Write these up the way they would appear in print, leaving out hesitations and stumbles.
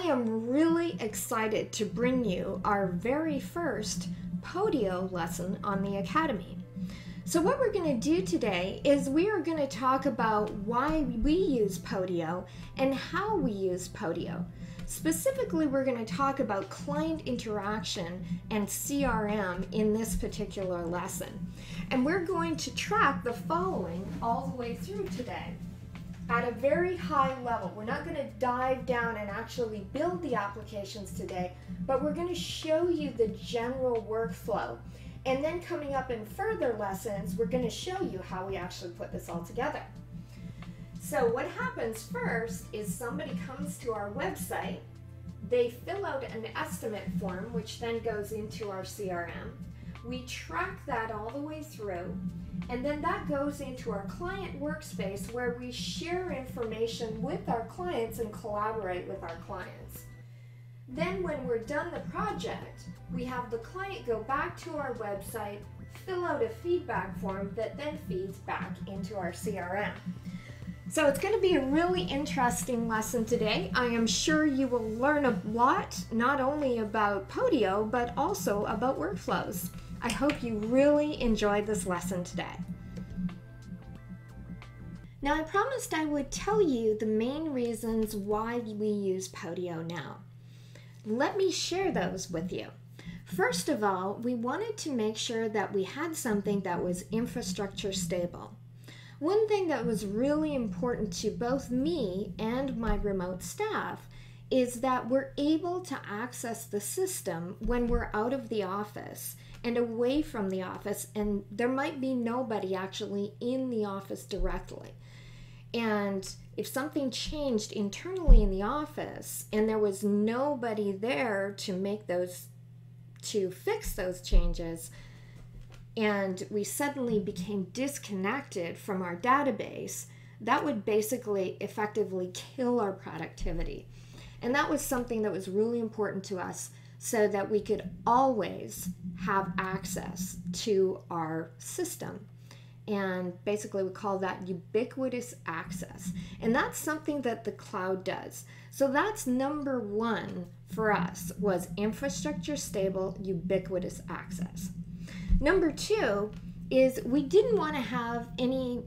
am really excited to bring you our very first Podio lesson on the Academy. So what we're going to do today is we are going to talk about why we use Podio and how we use Podio. Specifically, we're going to talk about client interaction and CRM in this particular lesson. And we're going to track the following all the way through today at a very high level. We're not going to dive down and actually build the applications today, but we're going to show you the general workflow. And then coming up in further lessons, we're going to show you how we actually put this all together. So what happens first is somebody comes to our website, they fill out an estimate form, which then goes into our CRM. We track that all the way through, and then that goes into our client workspace where we share information with our clients and collaborate with our clients. Then when we're done the project, we have the client go back to our website, fill out a feedback form that then feeds back into our CRM. So it's going to be a really interesting lesson today. I am sure you will learn a lot, not only about Podio, but also about workflows. I hope you really enjoyed this lesson today. Now, I promised I would tell you the main reasons why we use Podio now. Let me share those with you. First of all, we wanted to make sure that we had something that was infrastructure stable. One thing that was really important to both me and my remote staff is that we're able to access the system when we're out of the office and away from the office, and there might be nobody actually in the office directly. And if something changed internally in the office and there was nobody there to fix those changes, and we suddenly became disconnected from our database, that would basically effectively kill our productivity. And that was something that was really important to us so that we could always have access to our system. And basically we call that ubiquitous access. And that's something that the cloud does. So that's number one for us, was infrastructure stable, ubiquitous access. Number two is we didn't want to have any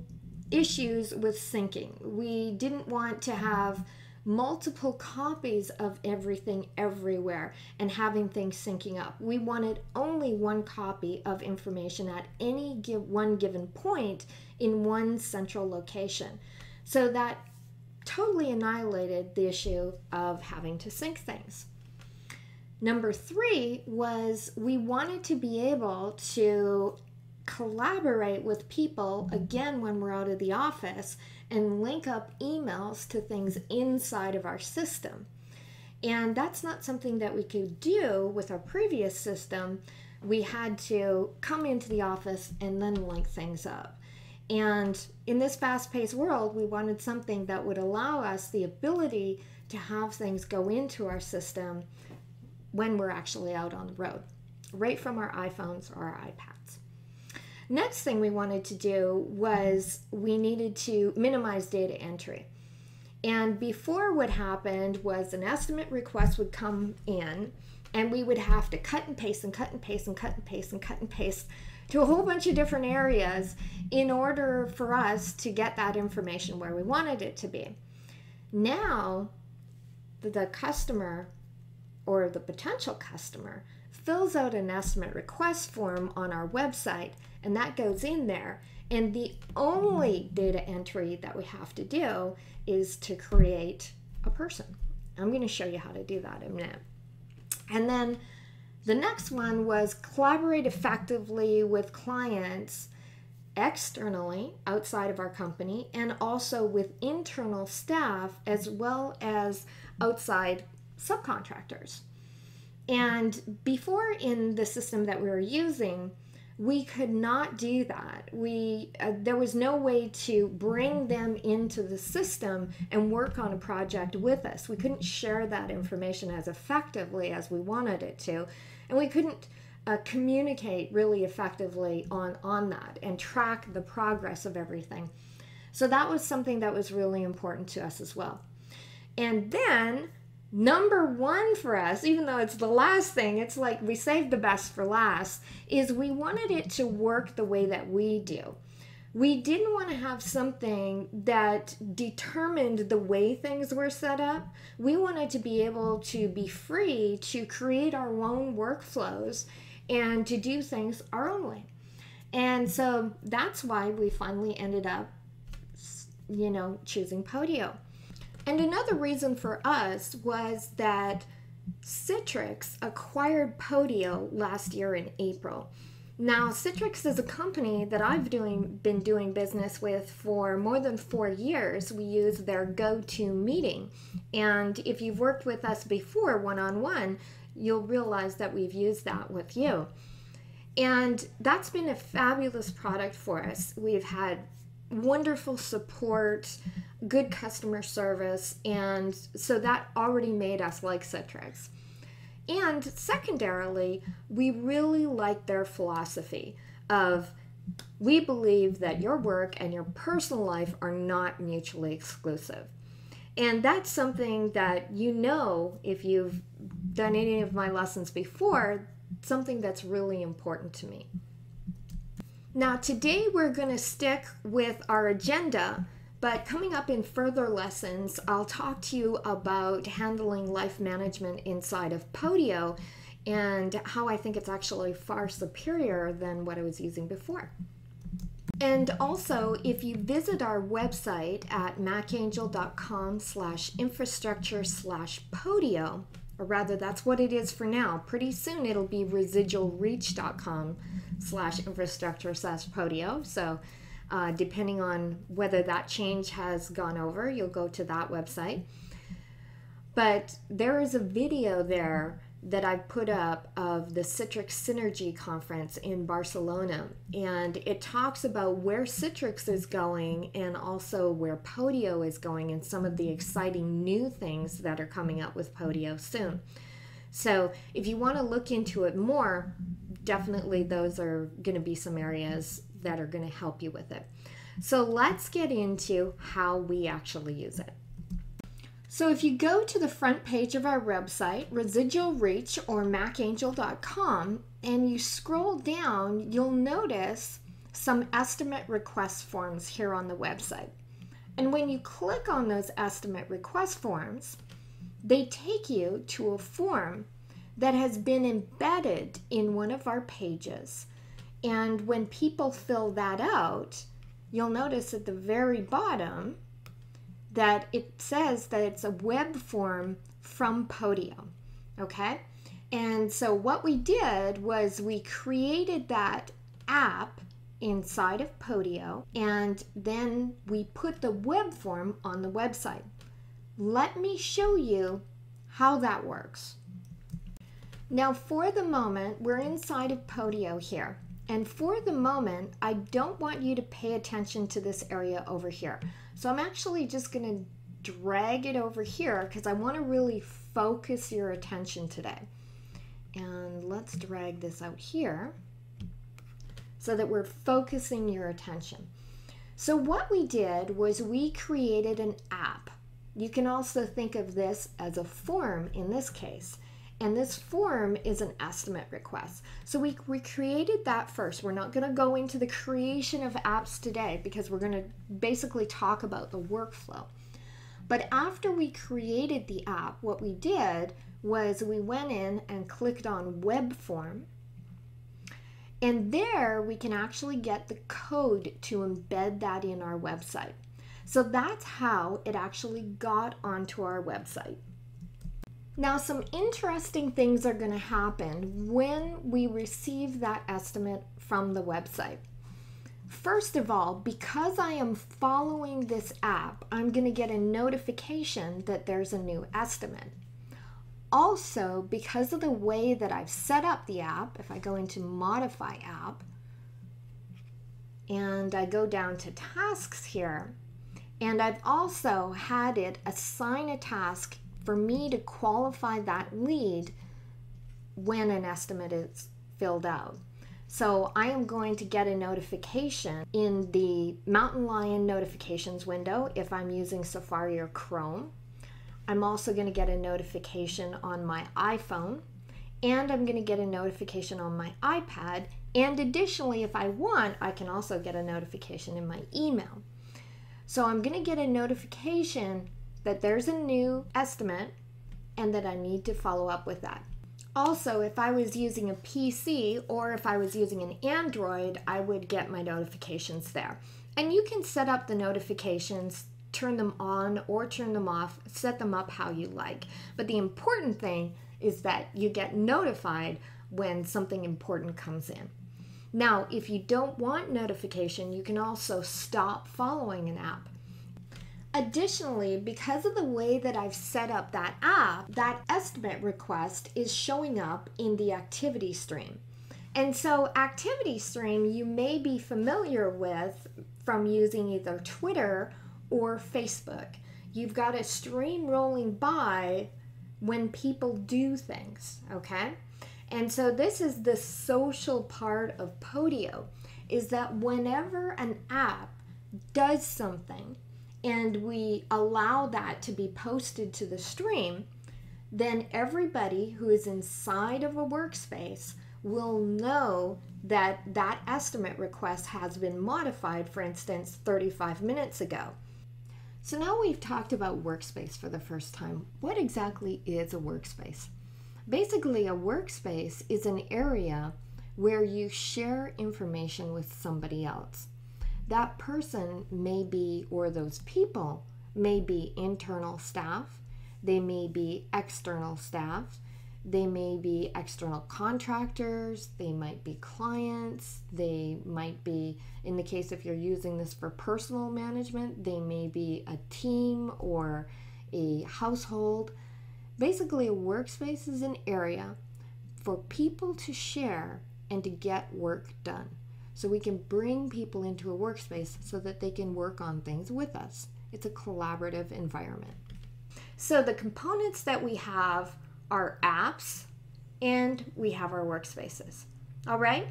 issues with syncing. We didn't want to have multiple copies of everything everywhere and having things syncing up. We wanted only one copy of information at any one given point in one central location. So that totally annihilated the issue of having to sync things. Number three was we wanted to be able to collaborate with people, again, when we're out of the office, and link up emails to things inside of our system. And that's not something that we could do with our previous system. We had to come into the office and then link things up. And in this fast-paced world, we wanted something that would allow us the ability to have things go into our system when we're actually out on the road, right from our iPhones or our iPads. Next thing we wanted to do was we needed to minimize data entry. And before, what happened was an estimate request would come in and we would have to cut and paste and cut and paste and cut and paste and cut and paste to a whole bunch of different areas in order for us to get that information where we wanted it to be. Now, the customer or the potential customer fills out an estimate request form on our website, and that goes in there. And the only data entry that we have to do is to create a person. I'm going to show you how to do that in a minute. And then the next one was collaborate effectively with clients externally outside of our company, and also with internal staff as well as outside subcontractors. And before, in the system that we were using, we could not do that. There was no way to bring them into the system and work on a project with us. We couldn't share that information as effectively as we wanted it to, and we couldn't communicate really effectively on that and track the progress of everything. So that was something that was really important to us as well. And then number one for us, even though it's the last thing, it's like we saved the best for last, is we wanted it to work the way that we do. We didn't want to have something that determined the way things were set up. We wanted to be able to be free to create our own workflows and to do things our own way. And so that's why we finally ended up, choosing Podio. And another reason for us was that Citrix acquired Podio last year in April. Now, Citrix is a company that I've been doing business with for more than 4 years. We use their GoToMeeting. And if you've worked with us before one-on-one, you'll realize that we've used that with you. And that's been a fabulous product for us. We've had wonderful support, good customer service, and so that already made us like Citrix. And secondarily, we really like their philosophy of, we believe that your work and your personal life are not mutually exclusive. And that's something that if you've done any of my lessons before, something that's really important to me. Now today we're going to stick with our agenda, but coming up in further lessons, I'll talk to you about handling life management inside of Podio and how I think it's actually far superior than what I was using before. And also, if you visit our website at macangel.com/infrastructure/Podio, or rather that's what it is for now. Pretty soon it'll be residualreach.com/infrastructure/Podio. So depending on whether that change has gone over, you'll go to that website. But there is a video there that I put up of the Citrix Synergy Conference in Barcelona, and it talks about where Citrix is going and also where Podio is going and some of the exciting new things that are coming up with Podio soon. So if you want to look into it more, definitely those are going to be some areas that are going to help you with it. So let's get into how we actually use it. So if you go to the front page of our website, residualreach or macangel.com, and you scroll down, you'll notice some estimate request forms here on the website. And when you click on those estimate request forms, they take you to a form that has been embedded in one of our pages. And when people fill that out, you'll notice at the very bottom that it says that it's a web form from Podio, okay? And so what we did was we created that app inside of Podio, and then we put the web form on the website. Let me show you how that works. Now for the moment, we're inside of Podio here. And for the moment, I don't want you to pay attention to this area over here. So I'm actually just going to drag it over here because I want to really focus your attention today. And let's drag this out here so that we're focusing your attention. So what we did was we created an app. You can also think of this as a form in this case. And this form is an estimate request. So we created that first. We're not going to go into the creation of apps today because we're going to basically talk about the workflow. But after we created the app, what we did was we went in and clicked on web form. And there we can actually get the code to embed that in our website. So that's how it actually got onto our website. Now, some interesting things are going to happen when we receive that estimate from the website. First of all, because I am following this app, I'm going to get a notification that there's a new estimate. Also, because of the way that I've set up the app, if I go into Modify App, and I go down to Tasks here, and I've also had it assign a task for me to qualify that lead when an estimate is filled out. So I am going to get a notification in the Mountain Lion notifications window if I'm using Safari or Chrome. I'm also going to get a notification on my iPhone, and I'm going to get a notification on my iPad. And additionally, if I want, I can also get a notification in my email. So I'm going to get a notification that there's a new estimate and that I need to follow up with that. Also, if I was using a PC or if I was using an Android, I would get my notifications there. And you can set up the notifications, turn them on or turn them off, set them up how you like. But the important thing is that you get notified when something important comes in. Now, if you don't want notification, you can also stop following an app. Additionally, because of the way that I've set up that app, that estimate request is showing up in the activity stream. And so activity stream you may be familiar with from using either Twitter or Facebook. You've got a stream rolling by when people do things, okay? And so this is the social part of Podio, is that whenever an app does something and we allow that to be posted to the stream, then everybody who is inside of a workspace will know that that estimate request has been modified, for instance, 35 minutes ago. So now we've talked about Workspace for the first time. What exactly is a workspace? Basically, a workspace is an area where you share information with somebody else. That person may be, or those people may be internal staff, they may be external staff, they may be external contractors, they might be clients, they might be, in the case if you're using this for personal management, they may be a team or a household. Basically, a workspace is an area for people to share and to get work done. So we can bring people into a workspace so that they can work on things with us. It's a collaborative environment. So the components that we have are apps and we have our workspaces. All right?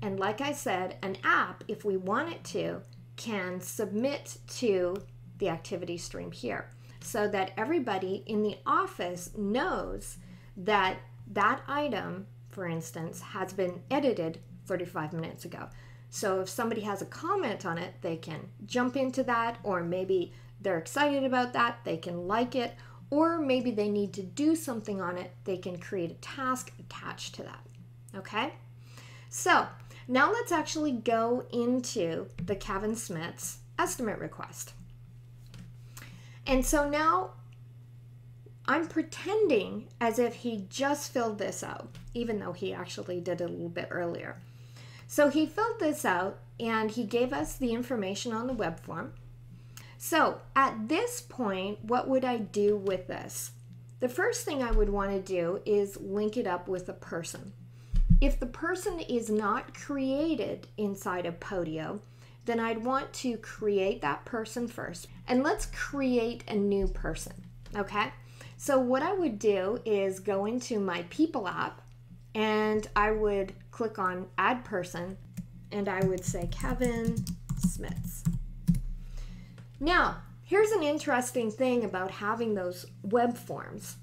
And like I said, an app, if we want it to, can submit to the activity stream here so that everybody in the office knows that that item, for instance, has been edited 35 minutes ago. So if somebody has a comment on it, they can jump into that, or maybe they're excited about that, they can like it, or maybe they need to do something on it, they can create a task attached to that. Okay? So now let's actually go into the Kevin Smith's estimate request. And so now I'm pretending as if he just filled this out, even though he actually did it a little bit earlier. So he filled this out and he gave us the information on the web form. So at this point, what would I do with this? The first thing I would want to do is link it up with a person. If the person is not created inside of Podio, then I'd want to create that person first. And let's create a new person, okay? So what I would do is go into my People app and I would click on Add Person and I would say Kevin Smiths. Now, here's an interesting thing about having those web forms.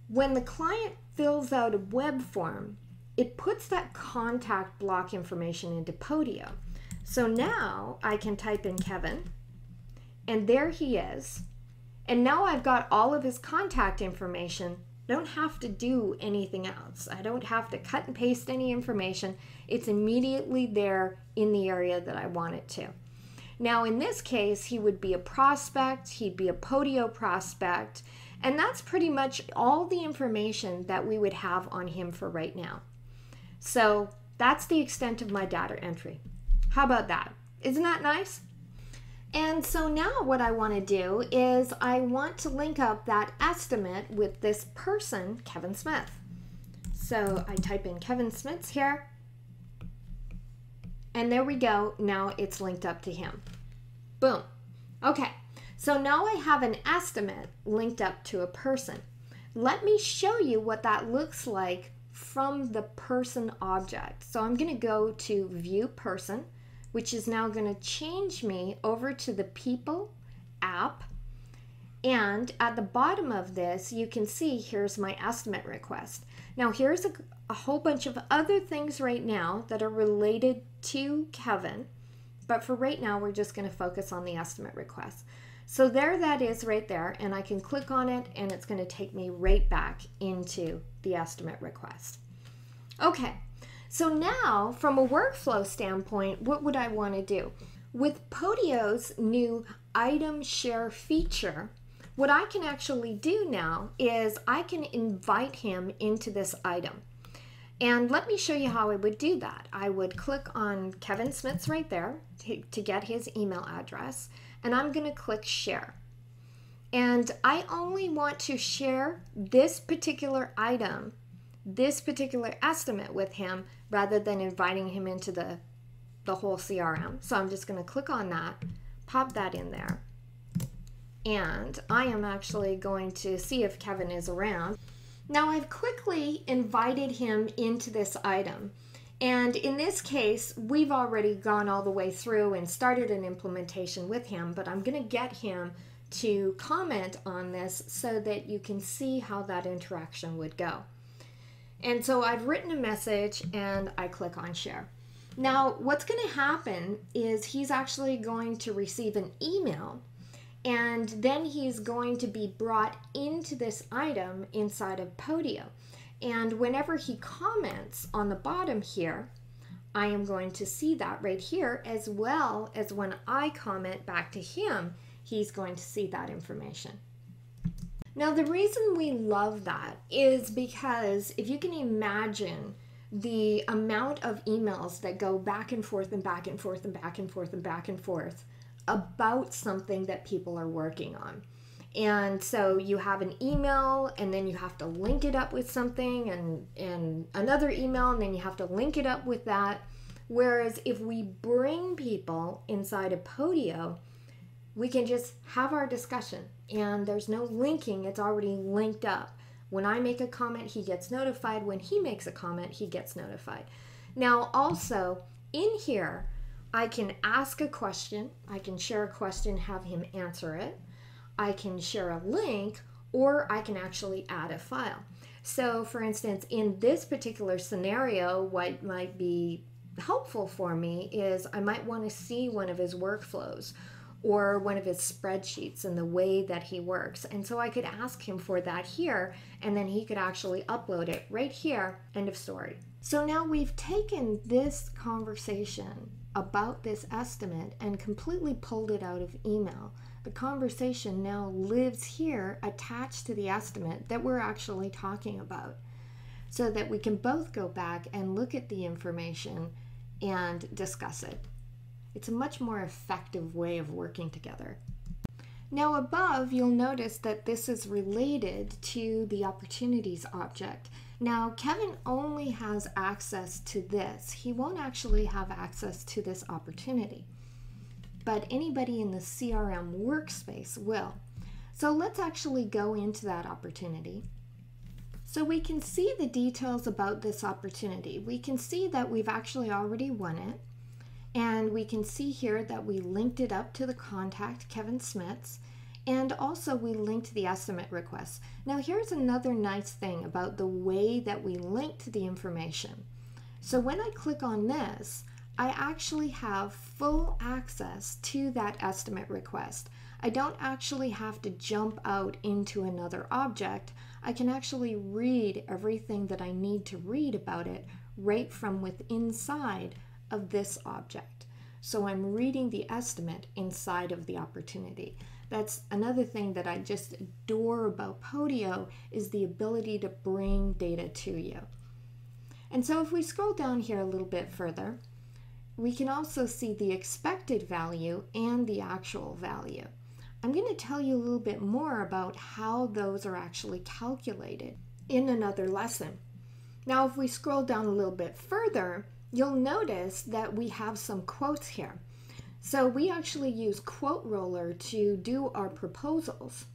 When the client fills out a web form, it puts that contact block information into Podio. So now I can type in Kevin, and there he is. And now I've got all of his contact information. I don't have to do anything else. I don't have to cut and paste any information. It's immediately there in the area that I want it to. Now in this case, he would be a prospect, he'd be a Podio prospect, and that's pretty much all the information that we would have on him for right now. So that's the extent of my data entry. How about that? Isn't that nice? And so now what I want to do is I want to link up that estimate with this person, Kevin Smith. So I type in Kevin Smiths here, and there we go. Now it's linked up to him. Boom. Okay, so now I have an estimate linked up to a person. Let me show you what that looks like from the person object. So I'm going to go to View Person, which is now going to change me over to the People app. And at the bottom of this, you can see here's my estimate request. Now here's a whole bunch of other things right now that are related to Kevin, but for right now, we're just going to focus on the estimate request. So there that is right there, and I can click on it and it's going to take me right back into the estimate request. Okay, so now from a workflow standpoint, what would I want to do? With Podio's new item share feature, what I can actually do now is I can invite him into this item. And let me show you how I would do that. I would click on Kevin Smith's right there to get his email address, and I'm going to click share. And I only want to share this particular item, this particular estimate with him, rather than inviting him into the whole CRM. So I'm just going to click on that, pop that in there. And I am actually going to see if Kevin is around. Now I've quickly invited him into this item. And in this case, we've already gone all the way through and started an implementation with him, but I'm going to get him to comment on this so that you can see how that interaction would go. And so I've written a message and I click on share. Now what's going to happen is he's actually going to receive an email, and then he's going to be brought into this item inside of Podio. And whenever he comments on the bottom here, I am going to see that right here, as well as when I comment back to him, he's going to see that information. Now the reason we love that is because if you can imagine the amount of emails that go back and forth and back and forth and back and forth and back and forth about something that people are working on. And so you have an email and then you have to link it up with something and another email, and then you have to link it up with that. Whereas if we bring people inside of Podio, we can just have our discussion and there's no linking, it's already linked up. When I make a comment, he gets notified. When he makes a comment, he gets notified. Now also in here, I can ask a question, I can share a question, have him answer it. I can share a link, or I can actually add a file. So for instance, in this particular scenario, what might be helpful for me is I might want to see one of his workflows or one of his spreadsheets and the way that he works. And so I could ask him for that here, and then he could actually upload it right here, end of story. So now we've taken this conversation about this estimate and completely pulled it out of email. The conversation now lives here attached to the estimate that we're actually talking about, so that we can both go back and look at the information and discuss it. It's a much more effective way of working together. Now above, you'll notice that this is related to the opportunities object. Now Kevin only has access to this. He won't actually have access to this opportunity, but anybody in the CRM workspace will. So let's actually go into that opportunity. So we can see the details about this opportunity. We can see that we've actually already won it. And we can see here that we linked it up to the contact, Kevin Smith's, and also we linked the estimate request. Now here's another nice thing about the way that we linked the information. So when I click on this, I actually have full access to that estimate request. I don't actually have to jump out into another object. I can actually read everything that I need to read about it right from within inside of this object. So I'm reading the estimate inside of the opportunity. That's another thing that I just adore about Podio, is the ability to bring data to you. And so if we scroll down here a little bit further, we can also see the expected value and the actual value. I'm going to tell you a little bit more about how those are actually calculated in another lesson. Now if we scroll down a little bit further, you'll notice that we have some quotes here. So we actually use Quote Roller to do our proposals.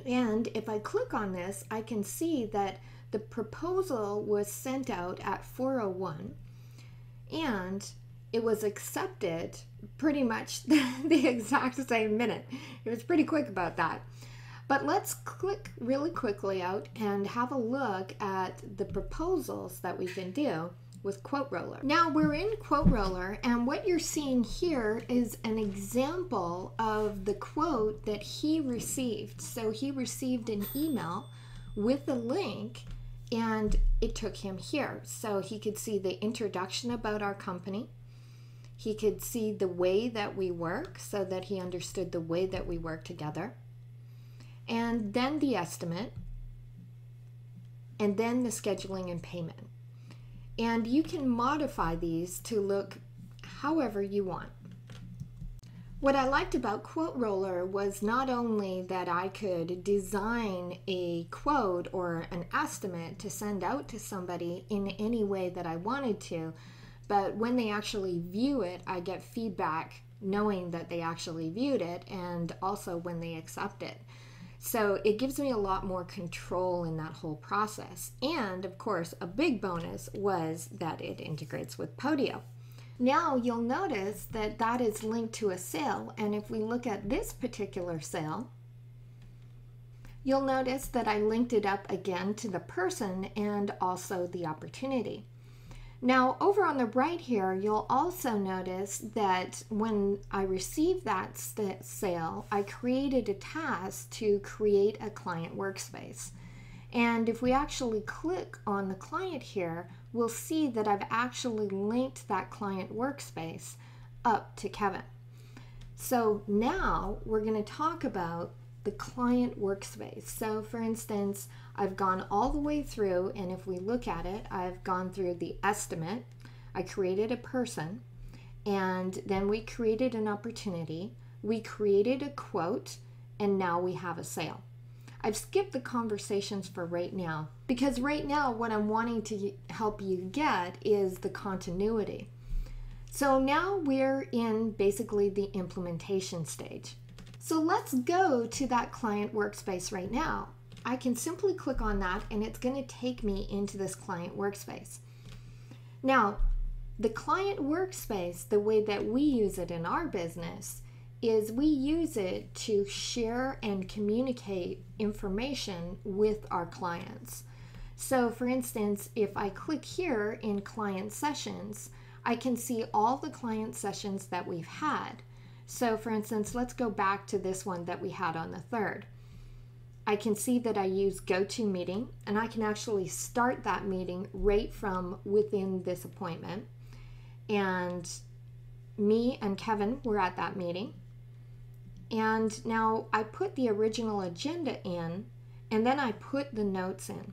And if I click on this, I can see that the proposal was sent out at 4:01 and it was accepted pretty much the exact same minute. It was pretty quick about that. But let's click really quickly out and have a look at the proposals that we can do with Quote Roller. Now we're in Quote Roller, and what you're seeing here is an example of the quote that he received. So he received an email with a link, and it took him here. So he could see the introduction about our company. He could see the way that we work, so that he understood the way that we work together. And then the estimate, and then the scheduling and payment. And you can modify these to look however you want. What I liked about Quote Roller was not only that I could design a quote or an estimate to send out to somebody in any way that I wanted to, but when they actually view it, I get feedback knowing that they actually viewed it, and also when they accept it. So it gives me a lot more control in that whole process. And of course, a big bonus was that it integrates with Podio. Now you'll notice that that is linked to a sale. And if we look at this particular sale, you'll notice that I linked it up again to the person and also the opportunity. Now over on the right here, you'll also notice that when I received that sale, I created a task to create a client workspace. And if we actually click on the client here, we'll see that I've actually linked that client workspace up to Kevin. So now we're going to talk about the client workspace. So for instance, I've gone all the way through, and if we look at it, I've gone through the estimate, I created a person, and then we created an opportunity, we created a quote, and now we have a sale. I've skipped the conversations for right now, because right now what I'm wanting to help you get is the continuity. So now we're in basically the implementation stage. So let's go to that client workspace right now. I can simply click on that, and it's going to take me into this client workspace. Now, the client workspace, the way that we use it in our business, is we use it to share and communicate information with our clients. So for instance, if I click here in client sessions, I can see all the client sessions that we've had. So for instance, let's go back to this one that we had on the 3rd. I can see that I use GoToMeeting, and I can actually start that meeting right from within this appointment. And me and Kevin were at that meeting. And now I put the original agenda in, and then I put the notes in.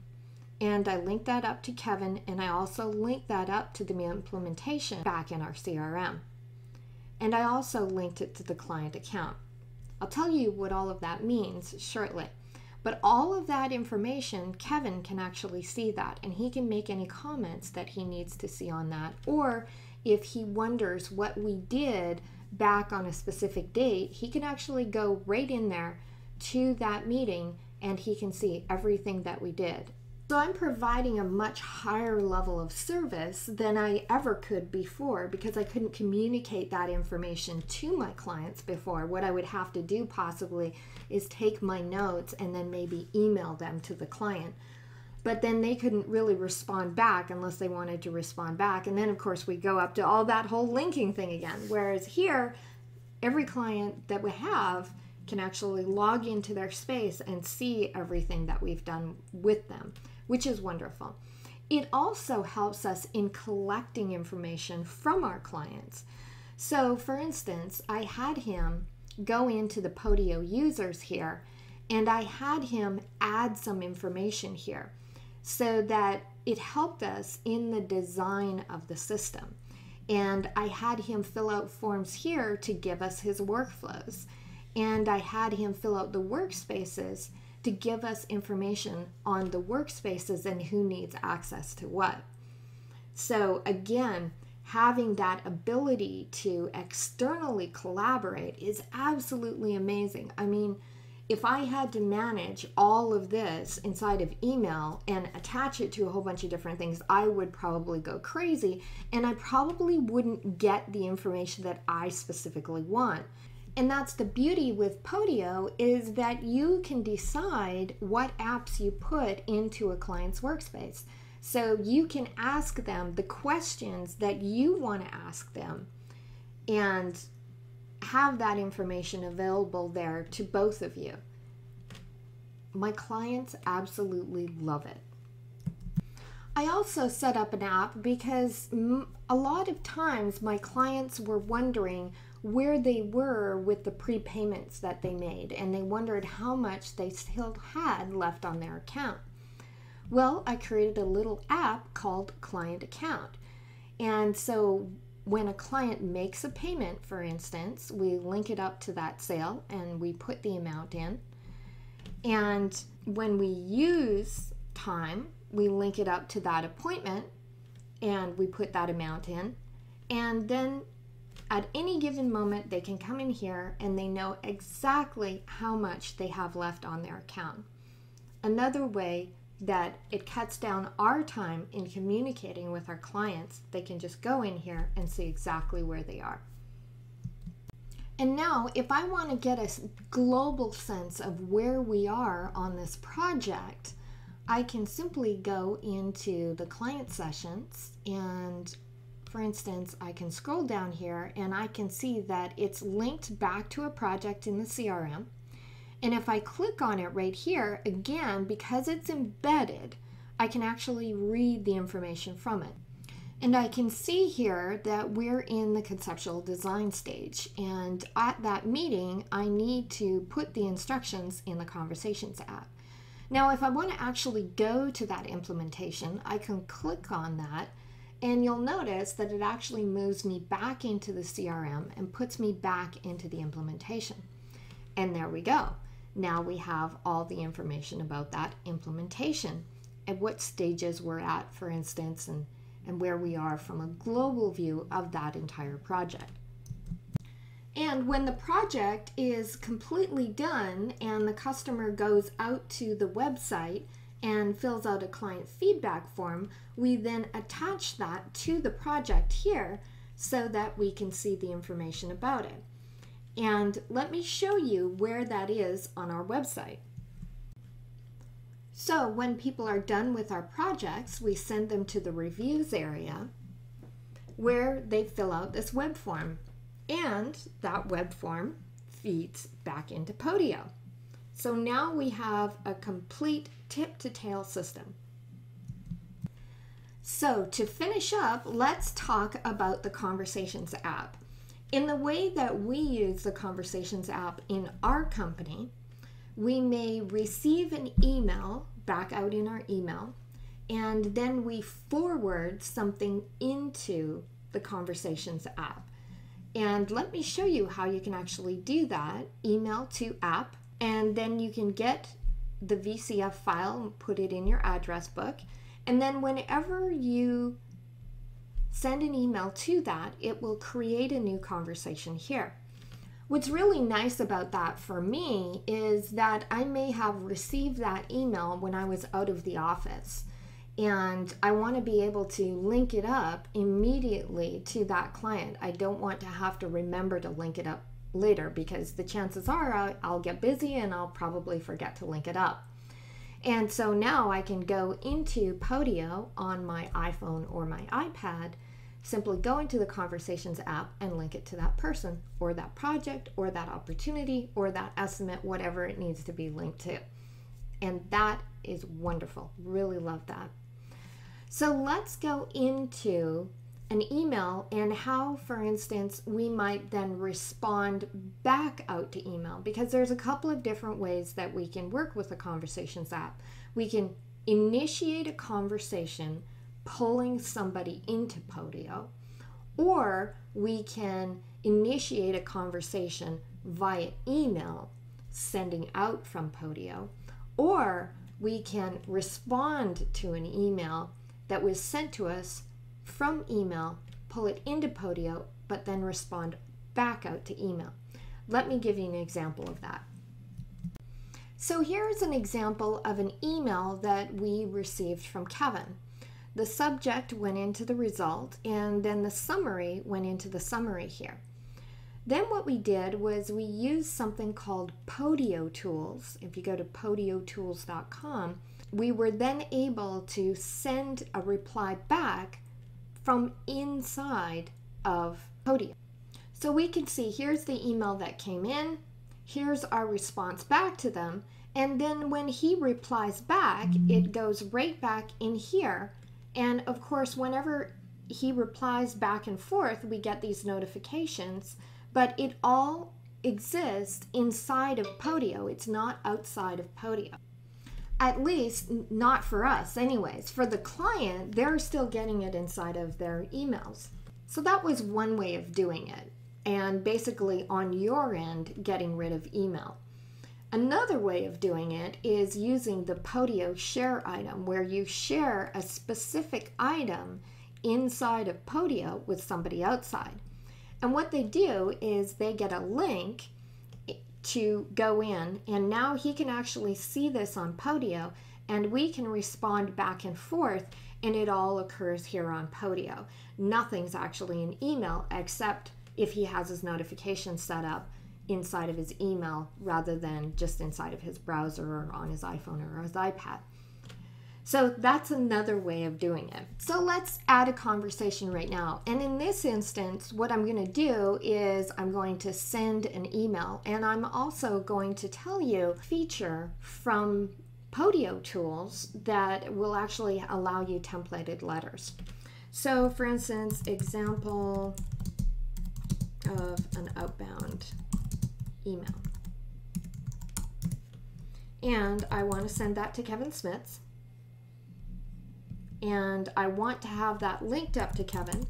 And I linked that up to Kevin, and I also linked that up to the implementation back in our CRM. And I also linked it to the client account. I'll tell you what all of that means shortly. But all of that information, Kevin can actually see that, and he can make any comments that he needs to see on that. Or if he wonders what we did back on a specific date, he can actually go right in there to that meeting, and he can see everything that we did. So I'm providing a much higher level of service than I ever could before, because I couldn't communicate that information to my clients before. What I would have to do possibly is take my notes and then maybe email them to the client. But then they couldn't really respond back unless they wanted to respond back. And then of course we go up to all that whole linking thing again. Whereas here, every client that we have can actually log into their space and see everything that we've done with them, which is wonderful. It also helps us in collecting information from our clients. So for instance, I had him go into the Podio users here, and I had him add some information here so that it helped us in the design of the system. And I had him fill out forms here to give us his workflows. And I had him fill out the workspaces to give us information on the workspaces and who needs access to what. So again, having that ability to externally collaborate is absolutely amazing. I mean, if I had to manage all of this inside of email and attach it to a whole bunch of different things, I would probably go crazy, and I probably wouldn't get the information that I specifically want. And that's the beauty with Podio, is that you can decide what apps you put into a client's workspace. So you can ask them the questions that you want to ask them and have that information available there to both of you. My clients absolutely love it. I also set up an app because a lot of times my clients were wondering where they were with the prepayments that they made, and they wondered how much they still had left on their account. Well, I created a little app called Client Account. And so when a client makes a payment, for instance, we link it up to that sale and we put the amount in. And when we use time, we link it up to that appointment and we put that amount in. And then at any given moment, they can come in here and they know exactly how much they have left on their account. Another way that it cuts down our time in communicating with our clients, they can just go in here and see exactly where they are. And now, if I want to get a global sense of where we are on this project, I can simply go into the client sessions, and for instance, I can scroll down here and I can see that it's linked back to a project in the CRM. And if I click on it right here, again, because it's embedded, I can actually read the information from it. And I can see here that we're in the conceptual design stage. And at that meeting, I need to put the instructions in the Conversations app. Now, if I want to actually go to that implementation, I can click on that, and you'll notice that it actually moves me back into the CRM and puts me back into the implementation. And there we go. Now we have all the information about that implementation and what stages we're at, for instance, and where we are from a global view of that entire project. And when the project is completely done and the customer goes out to the website and fills out a client feedback form, we then attach that to the project here so that we can see the information about it. And let me show you where that is on our website. So when people are done with our projects, we send them to the reviews area where they fill out this web form. And that web form feeds back into Podio. So now we have a complete tip-to-tail system. So to finish up, let's talk about the Conversations app. In the way that we use the Conversations app in our company, we may receive an email back out in our email, and then we forward something into the Conversations app. And let me show you how you can actually do that. Email to app, and then you can get the VCF file and put it in your address book. And then whenever you send an email to that, it will create a new conversation here. What's really nice about that for me is that I may have received that email when I was out of the office, and I want to be able to link it up immediately to that client. I don't want to have to remember to link it up later, because the chances are I'll get busy and I'll probably forget to link it up. And so now I can go into Podio on my iPhone or my iPad, simply go into the Conversations app and link it to that person or that project or that opportunity or that estimate, whatever it needs to be linked to. And that is wonderful. Really love that. So let's go into an email and how, for instance, we might then respond back out to email, because there's a couple of different ways that we can work with the Conversations app. We can initiate a conversation pulling somebody into Podio, or we can initiate a conversation via email sending out from Podio, or we can respond to an email that was sent to us from email, pull it into Podio, but then respond back out to email. Let me give you an example of that. So here's an example of an email that we received from Kevin. The subject went into the result, and then the summary went into the summary here. Then what we did was we used something called Podio tools. If you go to podiotools.com, we were then able to send a reply back from inside of Podio. So we can see here's the email that came in, here's our response back to them, and then when he replies back, it goes right back in here. And of course, whenever he replies back and forth, we get these notifications, but it all exists inside of Podio. It's not outside of Podio. At least not for us anyways. For the client, they're still getting it inside of their emails. So that was one way of doing it, and basically on your end getting rid of email. Another way of doing it is using the Podio share item, where you share a specific item inside of Podio with somebody outside. And what they do is they get a link to go in, and now he can actually see this on Podio, and we can respond back and forth, and it all occurs here on Podio. Nothing's actually in email except if he has his notifications set up inside of his email rather than just inside of his browser or on his iPhone or his iPad. So that's another way of doing it. So let's add a conversation right now. And in this instance, what I'm going to do is I'm going to send an email, and I'm also going to tell you a feature from Podio tools that will actually allow you templated letters. So for instance, example of an outbound email. And I want to send that to Kevin Smith's. And I want to have that linked up to Kevin.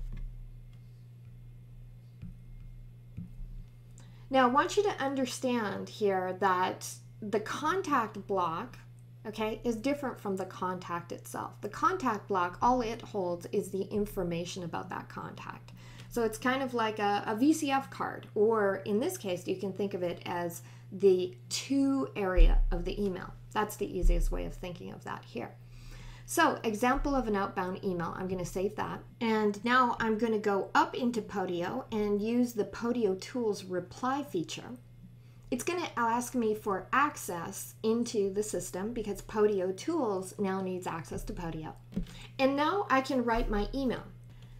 Now I want you to understand here that the contact block, okay, is different from the contact itself. The contact block, all it holds is the information about that contact. So it's kind of like a VCF card, or in this case, you can think of it as the to area of the email. That's the easiest way of thinking of that here. So example of an outbound email, I'm going to save that. And now I'm going to go up into Podio and use the Podio Tools reply feature. It's going to ask me for access into the system because Podio Tools now needs access to Podio. And now I can write my email.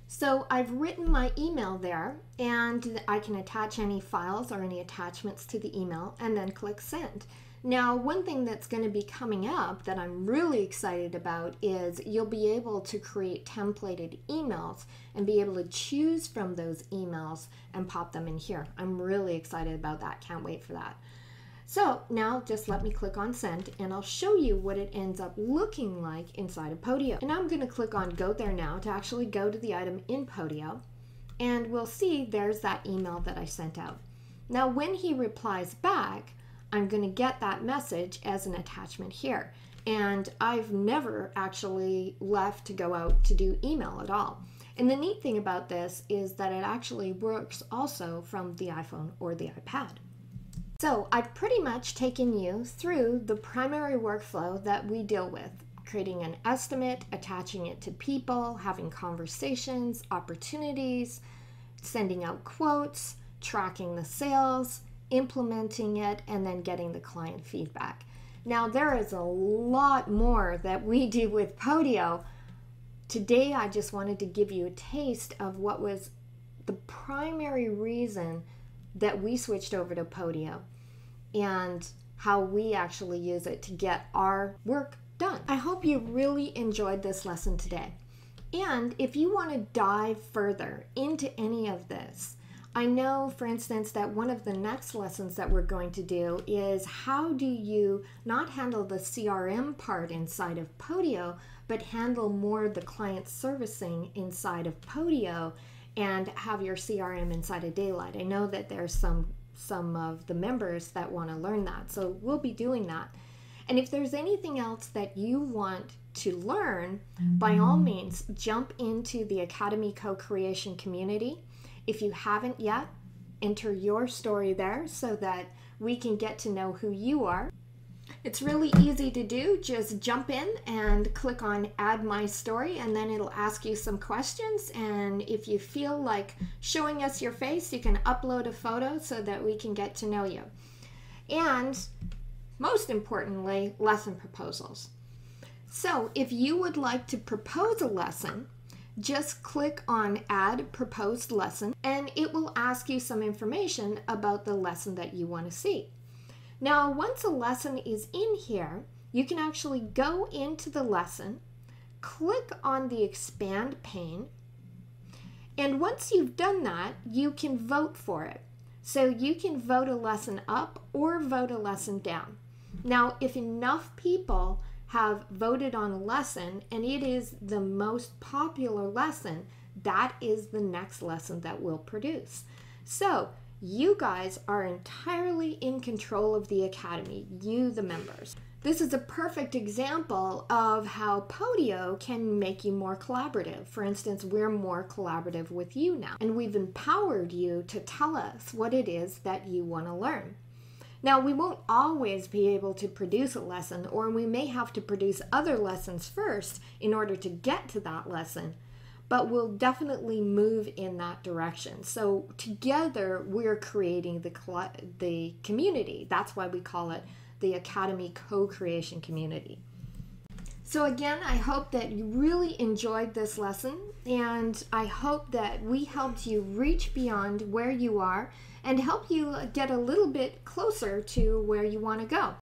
So I've written my email there, and I can attach any files or any attachments to the email and then click send. Now, one thing that's going to be coming up that I'm really excited about is you'll be able to create templated emails and be able to choose from those emails and pop them in here. I'm really excited about that. Can't wait for that. So now just let me click on send, and I'll show you what it ends up looking like inside of Podio. And I'm going to click on go there now to actually go to the item in Podio, and we'll see there's that email that I sent out. Now when he replies back, I'm going to get that message as an attachment here. And I've never actually left to go out to do email at all. And the neat thing about this is that it actually works also from the iPhone or the iPad. So I've pretty much taken you through the primary workflow that we deal with: creating an estimate, attaching it to people, having conversations, opportunities, sending out quotes, tracking the sales, implementing it, and then getting the client feedback. Now there is a lot more that we do with Podio. Today I just wanted to give you a taste of what was the primary reason that we switched over to Podio and how we actually use it to get our work done. I hope you really enjoyed this lesson today. And if you want to dive further into any of this, I know, for instance, that one of the next lessons that we're going to do is how do you not handle the CRM part inside of Podio, but handle more the client servicing inside of Podio and have your CRM inside of Daylight. I know that there's some of the members that want to learn that, so we'll be doing that. And if there's anything else that you want to learn, by all means, jump into the Academy Co-Creation community. If you haven't yet, enter your story there so that we can get to know who you are. It's really easy to do. Just jump in and click on Add My Story, and then it'll ask you some questions. And if you feel like showing us your face, you can upload a photo so that we can get to know you. And most importantly, lesson proposals. So if you would like to propose a lesson, just click on Add Proposed Lesson, and it will ask you some information about the lesson that you want to see. Now, once a lesson is in here, you can actually go into the lesson, click on the expand pane, and once you've done that, you can vote for it. So you can vote a lesson up or vote a lesson down. Now, if enough people have voted on a lesson and it is the most popular lesson, that is the next lesson that we'll produce. So you guys are entirely in control of the Academy, you the members. This is a perfect example of how Podio can make you more collaborative. For instance, we're more collaborative with you now, and we've empowered you to tell us what it is that you want to learn. Now, we won't always be able to produce a lesson, or we may have to produce other lessons first in order to get to that lesson, but we'll definitely move in that direction. So together, we're creating the community. That's why we call it the Academy Co-Creation Community. So again, I hope that you really enjoyed this lesson, and I hope that we helped you reach beyond where you are and help you get a little bit closer to where you want to go.